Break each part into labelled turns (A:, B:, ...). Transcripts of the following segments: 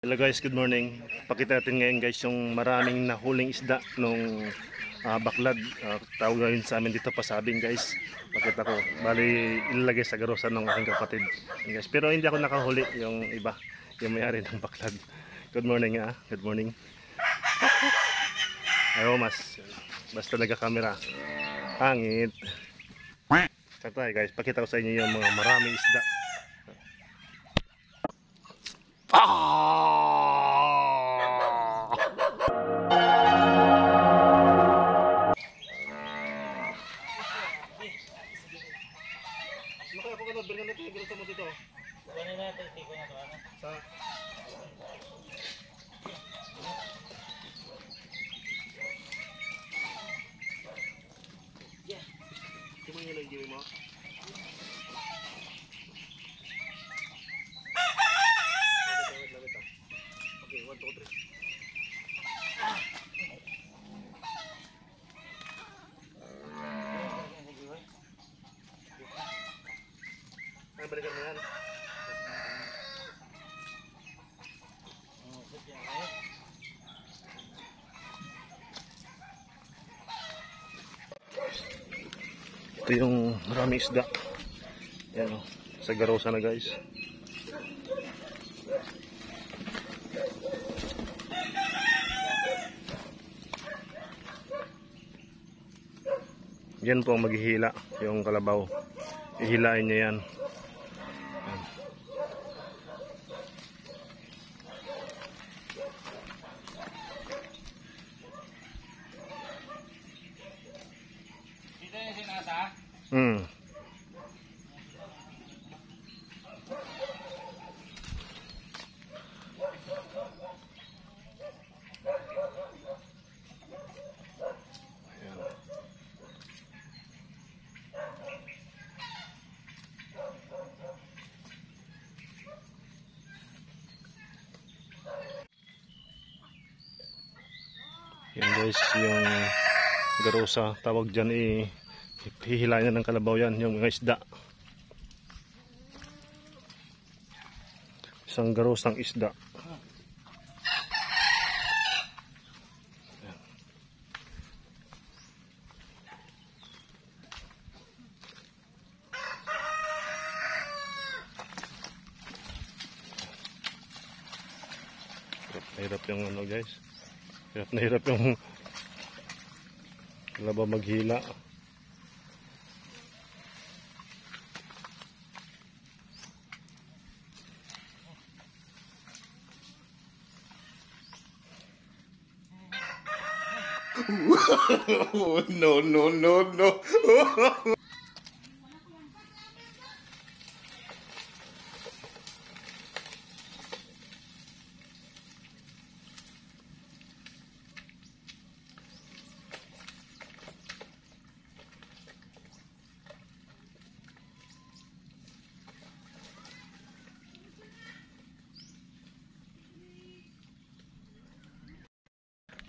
A: Hello guys, good morning. Pakita natin ngayon guys yung maraming nahuling isda nung baklad. Tawag ngayon sa amin dito pasabing guys. Pakita ko. Bali ilalagay sa garusan ng aking kapatid. Guys. Pero hindi ako nakahuli yung iba. Yung may-ari ng baklad. Good morning Good morning. Ayaw mas. Basta nagka-camera. Pangit. Tatay guys, pakita ko sa inyo yung mga maraming isda. Makaya po ka na, bilhin natin yung gusto mo dito.
B: Kunin natin, tiko na ito.
A: Sa... Ito mo yung nag-giwi mo? Lawit. Okay, 1, 2, 3. Ay, balikan mo yan. Ito yung maraming isda. Yan o, sa garosa na guys. Yan po ang maghihila, yung kalabaw. Ihilain niya yan.
B: Dito yung sinasa?
A: Yan guys, yung garosa, tawag dyan hihilain na ng kalabaw yan, yung mga isda. Isang garosang isda. Hirap yung ano guys. Hirap yung kalabaw maghila. No.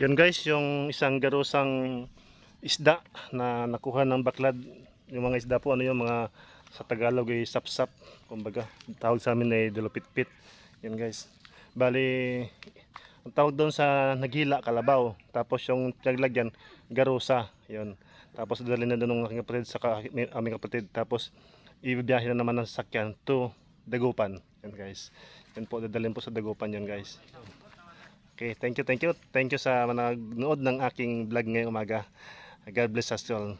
A: Yan guys, yung isang garosang isda na nakuha ng baklad. Yung mga isda po, ano yung mga sa Tagalog ay sapsap. Kumbaga, tawag sa amin ay dilupitpit. Yan guys. Bali, ang tawag doon sa naghila, kalabaw. Tapos yung pinaglagyan, garosa. Yun. Tapos dadalhin na doon ng aking kapatid sa aming kapatid. Tapos ibibiyahin na naman ng sasakyan to Dagupan. Yan guys. Yan po, dadalhin po sa Dagupan yan guys. Okay, thank you sa nanonood ng aking vlog ngayong umaga. God bless us all.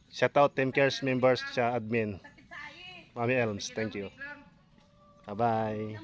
A: Shout out Team Cares members sa admin. Mami Elms, thank you. Bye-bye.